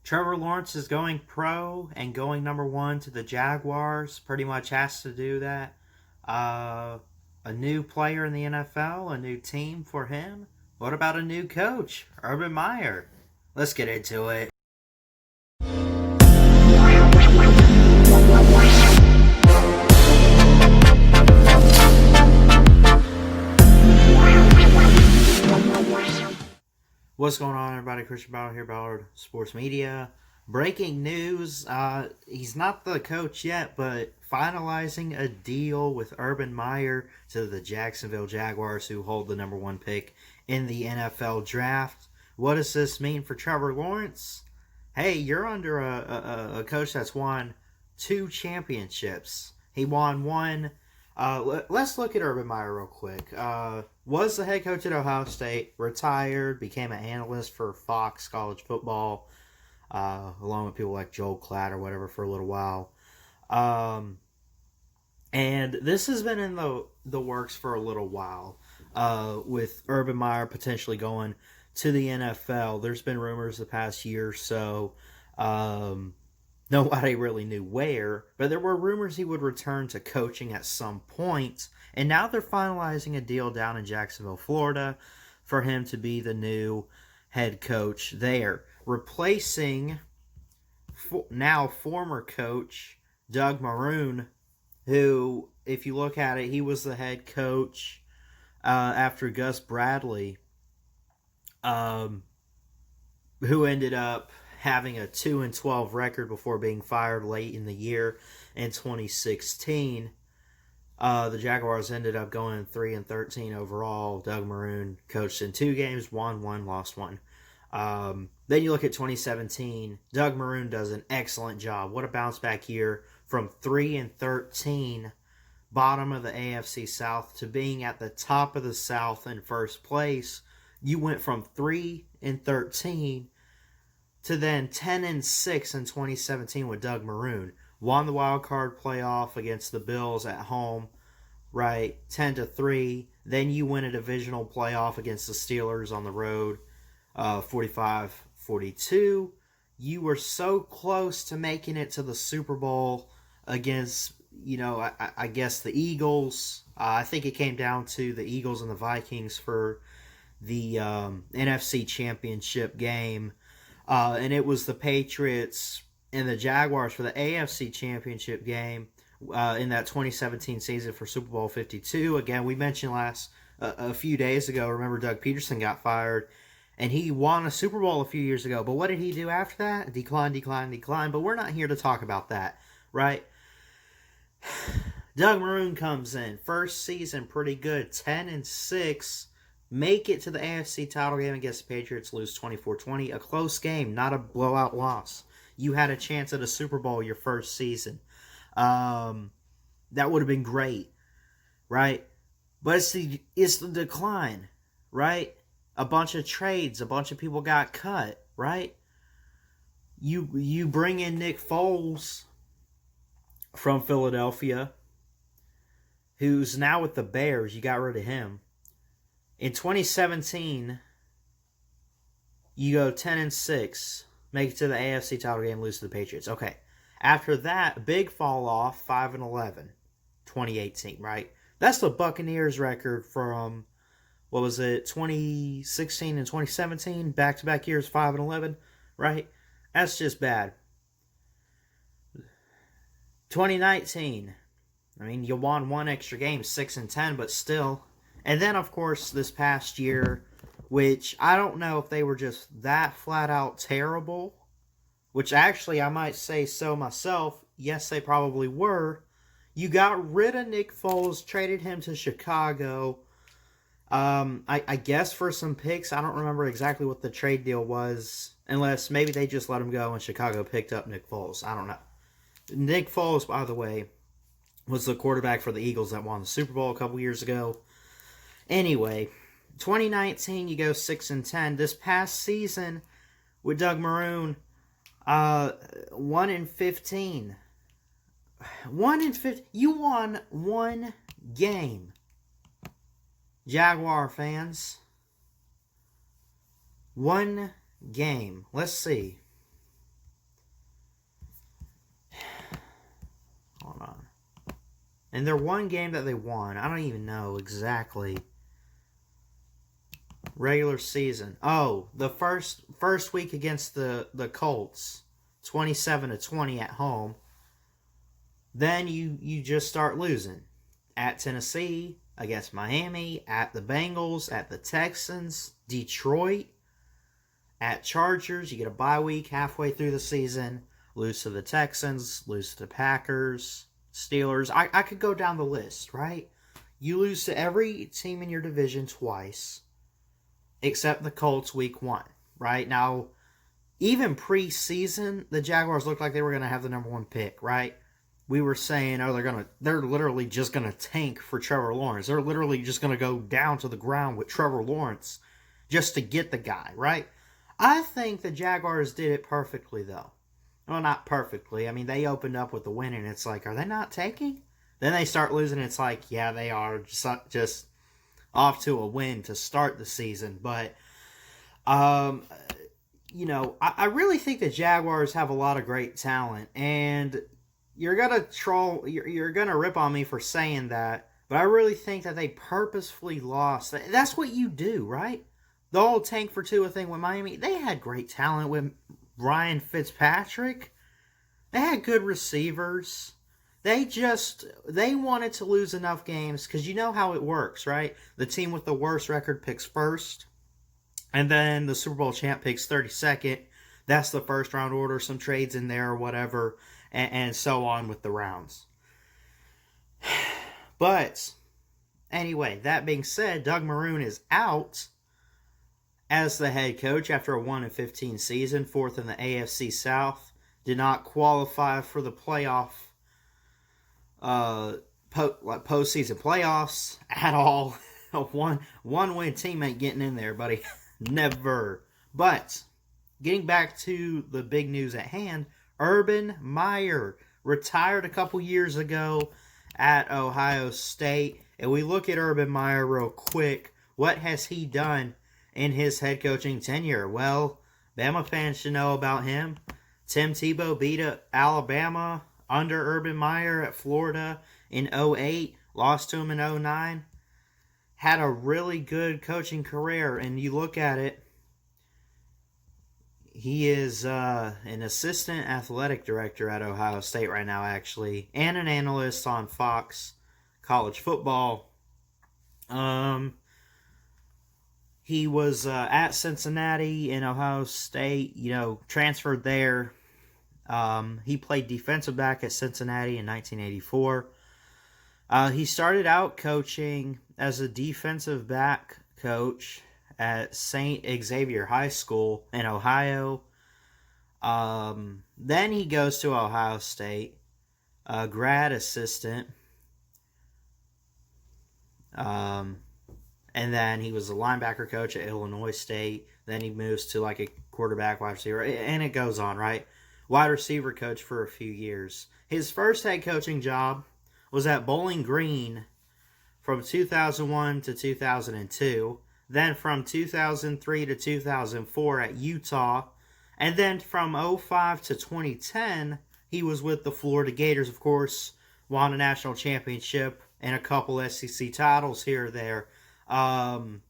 Trevor Lawrence is going pro and going number one to the Jaguars. Pretty much has to do that. A new player in the NFL, a new team for him. What about a new coach, Urban Meyer? Let's get into it. What's going on, everybody? Christian Ballard here, Ballard Sports Media. Breaking news, he's not the coach yet, but finalizing a deal with Urban Meyer to the Jacksonville Jaguars, who hold the number one pick in the NFL draft. What does this mean for Trevor Lawrence? Hey, you're under a coach that's won 2 championships. He won one. Let's look at Urban Meyer real quick. Was the head coach at Ohio State, retired, became an analyst for Fox College Football, along with people like Joel Klatt or whatever for a little while. And this has been in the works for a little while, with Urban Meyer potentially going to the NFL. There's been rumors the past year or so. Nobody really knew where, but there were rumors he would return to coaching at some point. And now they're finalizing a deal down in Jacksonville, Florida, for him to be the new head coach there, replacing now former coach Doug Maroon, who, if you look at it, he was the head coach after Gus Bradley, who ended up having a 2-12 record before being fired late in the year in 2016. The Jaguars ended up going 3-13 overall. Doug Maroon coached in 2 games, won 1, lost 1. Then you look at 2017. Doug Maroon does an excellent job. What a bounce back year from 3-13, bottom of the AFC South, to being at the top of the South in first place. You went from 3-13 to then 10-6 in 2017 with Doug Maroon. Won the wild card playoff against the Bills at home, right? 10-3. Then you win a divisional playoff against the Steelers on the road, 45-42. You were so close to making it to the Super Bowl against, I guess the Eagles. I think it came down to the Eagles and the Vikings for the NFC Championship game. And it was the Patriots and the Jaguars for the AFC Championship game in that 2017 season for Super Bowl 52. Again, we mentioned a few days ago, remember Doug Peterson got fired, and he won a Super Bowl a few years ago. But what did he do after that? Decline. But we're not here to talk about that, right? Doug Maroon comes in. First season, pretty good. 10-6. Make it to the AFC title game against the Patriots, lose 24-20. A close game, not a blowout loss. You had a chance at a Super Bowl your first season. That would have been great, right? But it's the decline, right? A bunch of trades, a bunch of people got cut, right? You bring in Nick Foles from Philadelphia, who's now with the Bears. You got rid of him. In 2017, you go 10-6, make it to the AFC title game, lose to the Patriots. Okay. After that, big fall off, 5-11, 2018, right? That's the Buccaneers record from, 2016 and 2017, back-to-back years, 5-11, right? That's just bad. 2019, you won 1 extra game, 6-10, but still. And then, of course, this past year, which I don't know if they were just that flat-out terrible, which actually I might say so myself. Yes, they probably were. You got rid of Nick Foles, traded him to Chicago, I guess for some picks. I don't remember exactly what the trade deal was, unless maybe they just let him go and Chicago picked up Nick Foles. I don't know. Nick Foles, by the way, was the quarterback for the Eagles that won the Super Bowl a couple years ago. Anyway, 2019, you go 6-10. This past season with Doug Maroon, 1-15. 1-15. You won 1 game. Jaguar fans. 1 game. Let's see. And their one game that they won, I don't even know exactly. Regular season. Oh, the first week against the Colts, 27-20 at home. Then you just start losing. At Tennessee, against Miami, at the Bengals, at the Texans, Detroit, at Chargers. You get a bye week halfway through the season. Lose to the Texans, lose to the Packers, Steelers. I could go down the list, right? You lose to every team in your division twice, except the Colts week 1, right? Now, even preseason, the Jaguars looked like they were going to have the number 1 pick, right? We were saying, oh, they're literally just going to tank for Trevor Lawrence. They're literally just going to go down to the ground with Trevor Lawrence just to get the guy, right? I think the Jaguars did it perfectly, though. Well, not perfectly. I mean, they opened up with the win, and it's like, are they not tanking? Then they start losing, and it's like, yeah, they are just off to a win to start the season. But, I really think the Jaguars have a lot of great talent, and you're gonna rip on me for saying that, but I really think that they purposefully lost. That's what you do, right? The whole tank for Tua thing with Miami, they had great talent with Ryan Fitzpatrick. They had good receivers. They wanted to lose enough games because you know how it works, right? The team with the worst record picks first, and then the Super Bowl champ picks 32nd. That's the first round order, some trades in there or whatever, and so on with the rounds. But anyway, that being said, Doug Marrone is out as the head coach after a 1-15 season, 4th in the AFC South. Did not qualify for the playoff, postseason playoffs at all. A one-win team ain't getting in there, buddy. Never. But getting back to the big news at hand, Urban Meyer retired a couple years ago at Ohio State. And we look at Urban Meyer real quick. What has he done in his head coaching tenure? Well, Bama fans should know about him. Tim Tebow beat Alabama under Urban Meyer at Florida in 2008. Lost to him in 2009. Had a really good coaching career. And you look at it, he is an assistant athletic director at Ohio State right now, actually, and an analyst on Fox College Football. He was at Cincinnati in Ohio State, transferred there. He played defensive back at Cincinnati in 1984. He started out coaching as a defensive back coach at St. Xavier High School in Ohio. Then he goes to Ohio State, grad assistant. And then he was a linebacker coach at Illinois State. Then he moves to like a quarterback, wide receiver, and it goes on, right? Wide receiver coach for a few years. His first head coaching job was at Bowling Green from 2001 to 2002. Then from 2003 to 2004 at Utah. And then from 2005 to 2010, he was with the Florida Gators, of course. Won a national championship and a couple SEC titles here or there.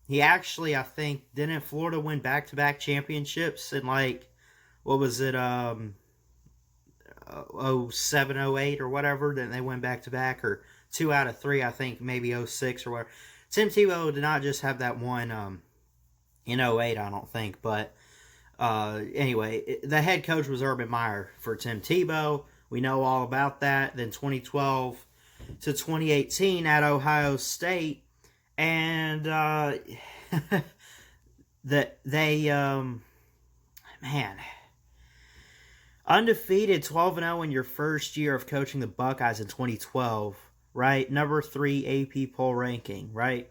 He actually, I think, didn't Florida win back-to-back championships in what was it, 07, 08 or whatever? Didn't they win back-to-back? Or 2 out of 3, I think, maybe 06 or whatever. Tim Tebow did not just have that one in 08, I don't think. But anyway, the head coach was Urban Meyer for Tim Tebow. We know all about that. Then 2012 to 2018 at Ohio State. And undefeated 12-0 in your first year of coaching the Buckeyes in 2012, right? Number 3 AP poll ranking, right?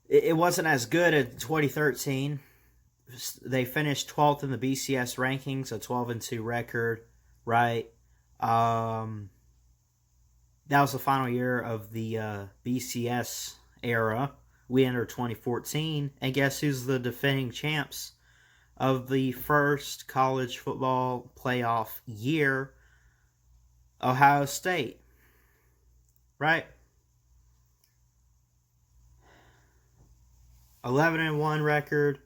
It wasn't as good in 2013. They finished 12th in the BCS rankings, a 12-2 record, right? That was the final year of the BCS era. We entered 2014, and guess who's the defending champs of the first college football playoff year? Ohio State, right? 11-1 record.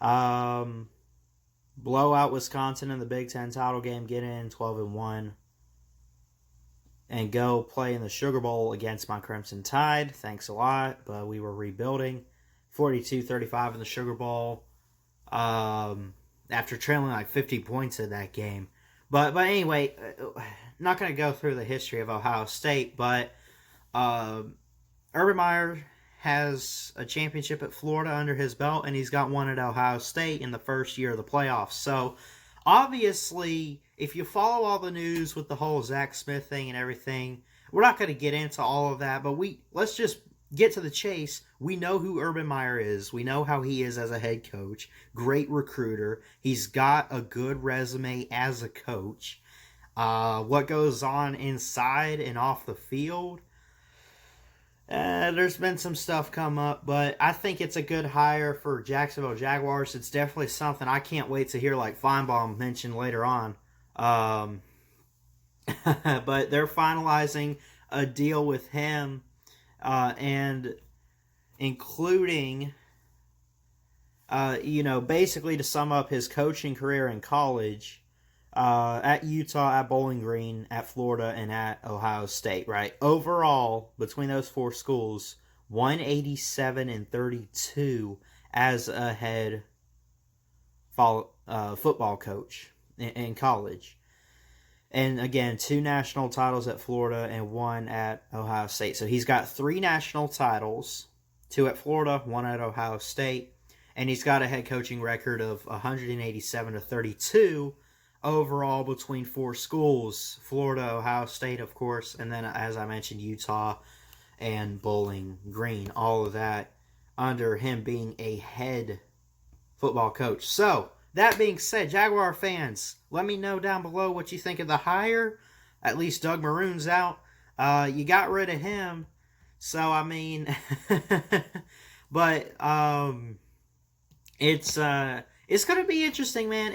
Blow out Wisconsin in the Big Ten title game, get in 12-1, and go play in the Sugar Bowl against my Crimson Tide. Thanks a lot, but we were rebuilding. 42-35 in the Sugar Bowl. After trailing like 50 points in that game. But anyway, not going to go through the history of Ohio State, but Urban Meyer has a championship at Florida under his belt, and he's got one at Ohio State in the first year of the playoffs. So, obviously, if you follow all the news with the whole Zach Smith thing and everything, we're not going to get into all of that, but let's just get to the chase. We know who Urban Meyer is. We know how he is as a head coach. Great recruiter. He's got a good resume as a coach. What goes on inside and off the field, there's been some stuff come up, but I think it's a good hire for Jacksonville Jaguars. It's definitely something I can't wait to hear, like Feinbaum mentioned later on. But they're finalizing a deal with him, and including, basically to sum up his coaching career in college, at Utah, at Bowling Green, at Florida, and at Ohio State, right? Overall, between those four schools, 187-32 as a head football coach in college. And again, 2 national titles at Florida and 1 at Ohio State. So he's got 3 national titles, 2 at Florida, 1 at Ohio State. And he's got a head coaching record of 187-32 overall between 4 schools. Florida, Ohio State, of course. And then, as I mentioned, Utah and Bowling Green. All of that under him being a head football coach. So, that being said, Jaguar fans, let me know down below what you think of the hire. At least Doug Maroon's out. You got rid of him. So, I mean, but it's going to be interesting, man.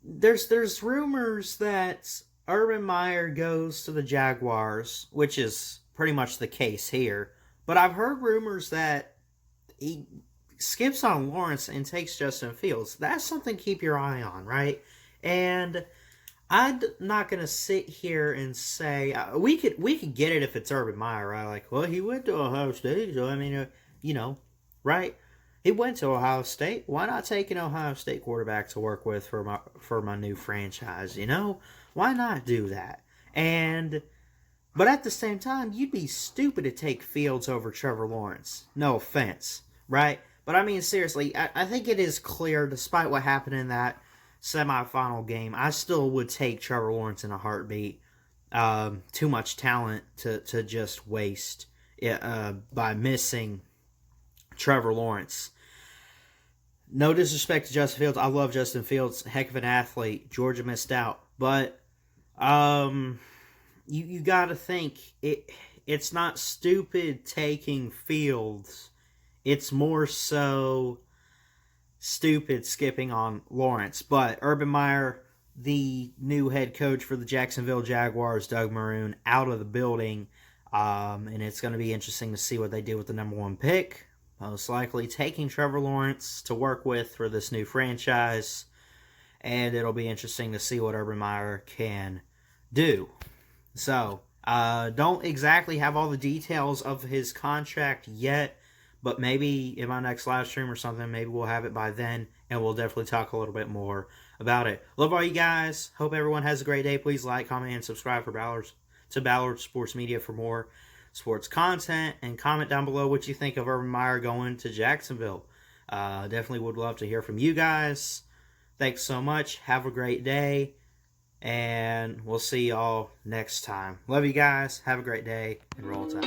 There's rumors that Urban Meyer goes to the Jaguars, which is pretty much the case here. But I've heard rumors that he skips on Lawrence and takes Justin Fields. That's something to keep your eye on, right? And I'm not going to sit here and say, we could get it if it's Urban Meyer, right? Like, well, he went to Ohio State, so I mean, right? He went to Ohio State. Why not take an Ohio State quarterback to work with for my new franchise? Why not do that? But at the same time, you'd be stupid to take Fields over Trevor Lawrence. No offense, right? But I mean, seriously, I think it is clear, despite what happened in that semifinal game, I still would take Trevor Lawrence in a heartbeat. Too much talent to just waste by missing Trevor Lawrence. No disrespect to Justin Fields. I love Justin Fields. Heck of an athlete. Georgia missed out. But you got to think, it's not stupid taking Fields. It's more so stupid skipping on Lawrence. But Urban Meyer, the new head coach for the Jacksonville Jaguars, Doug Maroon, out of the building. And it's going to be interesting to see what they do with the number 1 pick. Most likely taking Trevor Lawrence to work with for this new franchise. And it'll be interesting to see what Urban Meyer can do. So, don't exactly have all the details of his contract yet. But maybe in my next live stream or something, maybe we'll have it by then. And we'll definitely talk a little bit more about it. Love all you guys. Hope everyone has a great day. Please like, comment, and subscribe to Ballard Sports Media for more sports content, and comment down below what you think of Urban Meyer going to Jacksonville. Definitely would love to hear from you guys. Thanks so much. Have a great day, and we'll see y'all next time. Love you guys. Have a great day, and roll tide.